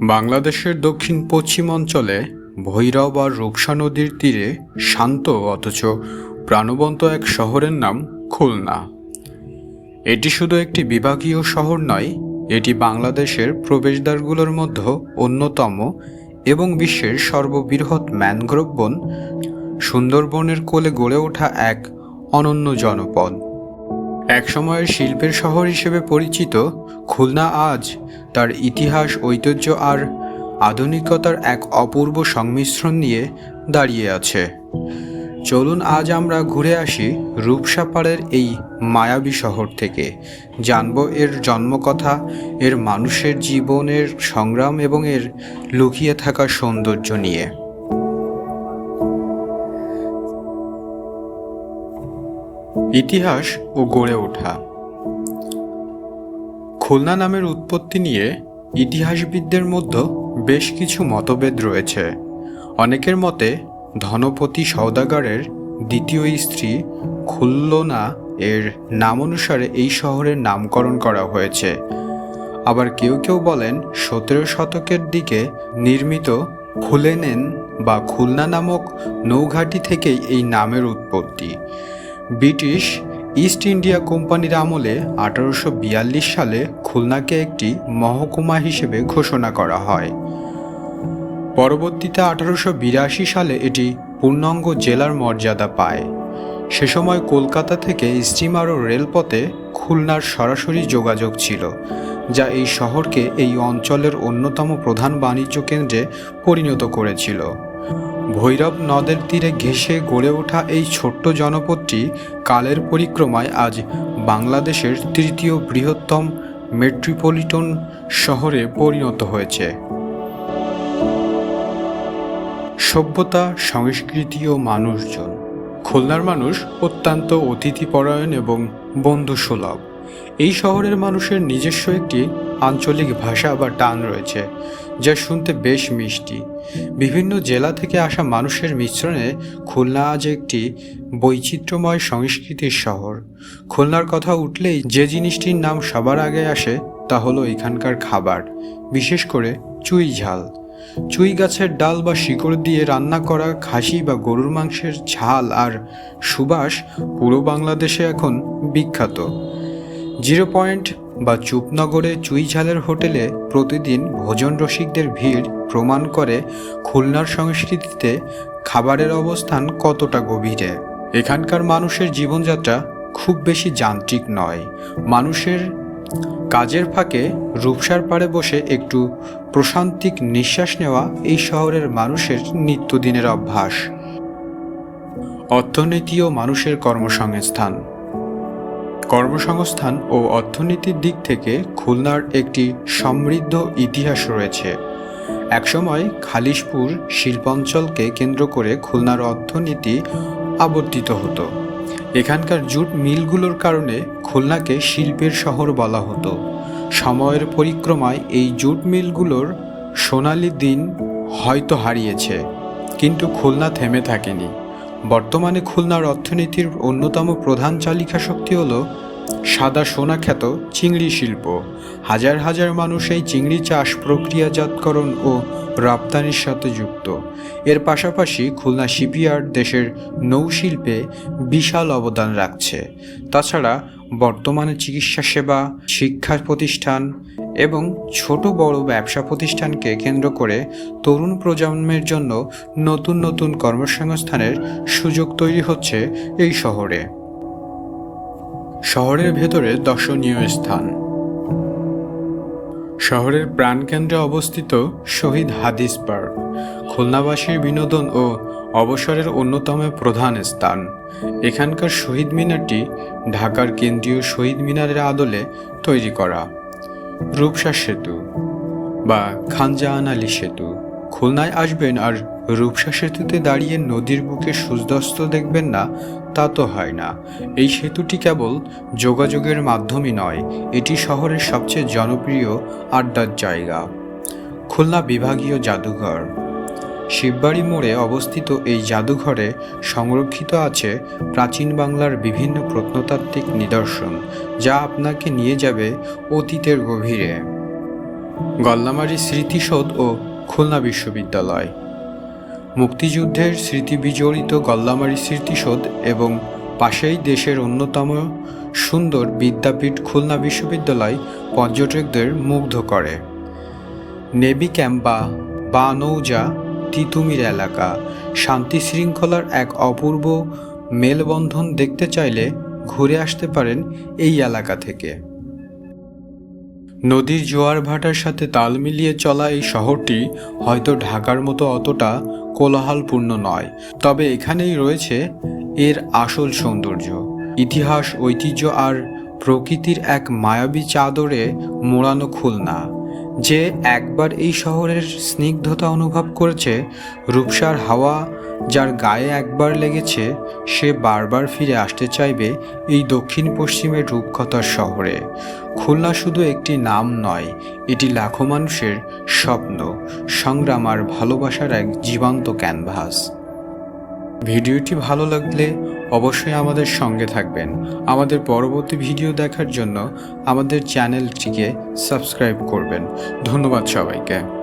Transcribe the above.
বাংলাদেশের দক্ষিণ পশ্চিম অঞ্চলে ভৈরব আর রূপসা নদীর তীরে শান্ত অথচ প্রাণবন্ত এক শহরের নাম খুলনা। এটি শুধু একটি বিভাগীয় শহর নয়, এটি বাংলাদেশের প্রবেশদ্বারগুলোর মধ্যে অন্যতম এবং বিশ্বের সর্ববৃহৎ ম্যানগ্রোভ বন সুন্দরবনের কোলে গড়ে ওঠা এক অনন্য জনপদ। একসময়ের শিল্পের শহর হিসেবে পরিচিত খুলনা আজ তার ইতিহাস, ঐতিহ্য আর আধুনিকতার এক অপূর্ব সংমিশ্রণ নিয়ে দাঁড়িয়ে আছে। চলুন আজ আমরা ঘুরে আসি রূপসা পাড়ের এই মায়াবী শহর থেকে, জানব এর জন্মকথা, এর মানুষের জীবনের সংগ্রাম এবং এর লুকিয়ে থাকা সৌন্দর্য নিয়ে। ইতিহাস ও গড়ে ওঠা। খুলনা নামের উৎপত্তি নিয়ে ইতিহাসবিদদের মধ্যে বেশ কিছু মতভেদ রয়েছে। অনেকের মতে ধনপতি সওদাগরের দ্বিতীয় স্ত্রী খুলনা এর নাম অনুসারে এই শহরের নামকরণ করা হয়েছে। আবার কেউ কেউ বলেন 17 শতকের দিকে নির্মিত খুলেনেন বা খুলনা নামক নৌঘাঁটি থেকেই এই নামের উৎপত্তি। ব্রিটিশ ইস্ট ইন্ডিয়া কোম্পানির আমলে 1842 সালে খুলনাকে একটি মহকুমা হিসেবে ঘোষণা করা হয়। পরবর্তীতে 1882 সালে এটি পূর্ণাঙ্গ জেলার মর্যাদা পায়। সে সময় কলকাতা থেকে স্টিমার ও রেলপথে খুলনার সরাসরি যোগাযোগ ছিল, যা এই শহরকে এই অঞ্চলের অন্যতম প্রধান বাণিজ্য কেন্দ্রে পরিণত করেছিল। ভৈরব নদের তীরে ঘেঁষে গড়ে ওঠা এই ছোট্ট জনপদটি কালের পরিক্রমায় আজ বাংলাদেশের তৃতীয় বৃহত্তম মেট্রোপলিটন শহরে পরিণত হয়েছে। সভ্যতা, সংস্কৃতি ও মানুষজন। খুলনার মানুষ অত্যন্ত অতিথিপরায়ণ এবং বন্ধুসুলভ। এই শহরের মানুষের নিজস্ব একটি আঞ্চলিক ভাষা বা টান রয়েছে, যা শুনতে বেশ মিষ্টি। বিভিন্ন জেলা থেকে আসা মানুষের মিশ্রণে খুলনা আজ একটি বৈচিত্র্যময় সংস্কৃতির শহর। খুলনার কথা উঠলেই যে জিনিসটির নাম সবার আগে আসে তা হলো এখানকার খাবার, বিশেষ করে চুই ঝাল। চুই গাছের ডাল বা শিকড় দিয়ে রান্না করা খাসি বা গরুর মাংসের ঝাল আর সুবাস পুরো বাংলাদেশে এখন বিখ্যাত। 0 পয়েন্ট বা চুপনগরে চুই ঝালের হোটেলে প্রতিদিন ভোজন রসিকদের ভিড় প্রমাণ করে খুলনার সংস্কৃতিতে খাবারের অবস্থান কতটা গভীরে। এখানকার মানুষের জীবনযাত্রা খুব বেশি যান্ত্রিক নয়। মানুষের কাজের ফাঁকে রূপসার পাড়ে বসে একটু প্রশান্তিক নিঃশ্বাস নেওয়া এই শহরের মানুষের নিত্যদিনের অভ্যাস। অর্থনীতি ও মানুষের কর্মসংস্থান। কর্মসংস্থান ও অর্থনীতির দিক থেকে খুলনার একটি সমৃদ্ধ ইতিহাস রয়েছে। একসময় খালিশপুর শিল্পাঞ্চলকে কেন্দ্র করে খুলনার অর্থনীতি আবর্তিত হতো। এখানকার জুট মিলগুলোর কারণে খুলনাকে শিল্পের শহর বলা হতো। সময়ের পরিক্রমায় এই জুট মিলগুলোর সোনালি দিন হয়তো হারিয়েছে, কিন্তু খুলনা থেমে থাকেনি। বর্তমানে খুলনার অর্থনীতির অন্যতম প্রধান চালিকা শক্তি হল সাদা সোনা খ্যাত চিংড়ি শিল্প। হাজার হাজার মানুষ এই চিংড়ি চাষ, প্রক্রিয়াজাতকরণ ও রপ্তানির সাথে যুক্ত। এর পাশাপাশি খুলনা শিপইয়ার্ড দেশের নৌশিল্পে বিশাল অবদান রাখছে। তাছাড়া বর্তমানে চিকিৎসা সেবা, শিক্ষা প্রতিষ্ঠান এবং ছোট বড় ব্যবসা প্রতিষ্ঠানকে কেন্দ্র করে তরুণ প্রজন্মের জন্য নতুন নতুন কর্মসংস্থানের সুযোগ তৈরি হচ্ছে এই শহরে। শহরের ভেতরে দর্শনীয় স্থান। শহরের প্রাণকেন্দ্রে অবস্থিত শহীদ হাদিস পার্ক খুলনাবাসীর বিনোদন ও অবসরের অন্যতম প্রধান স্থান। এখানকার শহীদ মিনারটি ঢাকার কেন্দ্রীয় শহীদ মিনারের আদলে তৈরি করা। রূপসা সেতু বা খানজাহান আলী সেতু। খুলনায় আসবেন আর রূপসা সেতুতে দাঁড়িয়ে নদীর বুকে সূর্যাস্ত দেখবেন না, তা তো হয় না। এই সেতুটি কেবল যোগাযোগের মাধ্যমই নয়, এটি শহরের সবচেয়ে জনপ্রিয় আড্ডার জায়গা। খুলনা বিভাগীয় জাদুঘর। শিববাড়ি মোড়ে অবস্থিত এই জাদুঘরে সংরক্ষিত আছে প্রাচীন বাংলার বিভিন্ন প্রত্নতাত্ত্বিক নিদর্শন, যা আপনাকে নিয়ে যাবে অতীতের গভীরে। গল্লামারী স্মৃতিসৌধ ও খুলনা বিশ্ববিদ্যালয়। মুক্তিযুদ্ধের স্মৃতি বিজড়িত গল্লামারী স্মৃতিসৌধ এবং পাশেই দেশের অন্যতম সুন্দর বিদ্যাপীঠ খুলনা বিশ্ববিদ্যালয় পর্যটকদের মুগ্ধ করে। নেভি ক্যাম্প বা নৌজা, তিতুমির এলাকা, শান্তি শৃঙ্খলার এক অপূর্ব মেলবন্ধন দেখতে চাইলে ঘুরে আসতে পারেন এই এলাকা থেকে। নদীর জোয়ার ভাটার সাথে তাল মিলিয়ে চলা এই শহরটি হয়তো ঢাকার মতো অতটা কোলাহলপূর্ণ নয়, তবে এখানেই রয়েছে এর আসল সৌন্দর্য, ইতিহাস, ঐতিহ্য আর প্রকৃতির এক মায়াবী চাদরে মোড়ানো খুলনা। যে একবার এই শহরের স্নিগ্ধতা অনুভব করেছে, রূপসার হাওয়া যার গায়ে একবার লেগেছে, সে বারবার ফিরে আসতে চাইবে এই দক্ষিণ পশ্চিমের রূপকথার শহরে। খুলনা শুধু একটি নাম নয়, এটি লাখো মানুষের স্বপ্ন, সংগ্রাম আর ভালোবাসার এক জীবন্ত ক্যানভাস। ভিডিওটি ভালো লাগলে অবশ্যই আমাদের সঙ্গে থাকবেন। আমাদের পরবর্তী ভিডিও দেখার জন্য আমাদের চ্যানেলটিকে সাবস্ক্রাইব করবেন। ধন্যবাদ সবাইকে।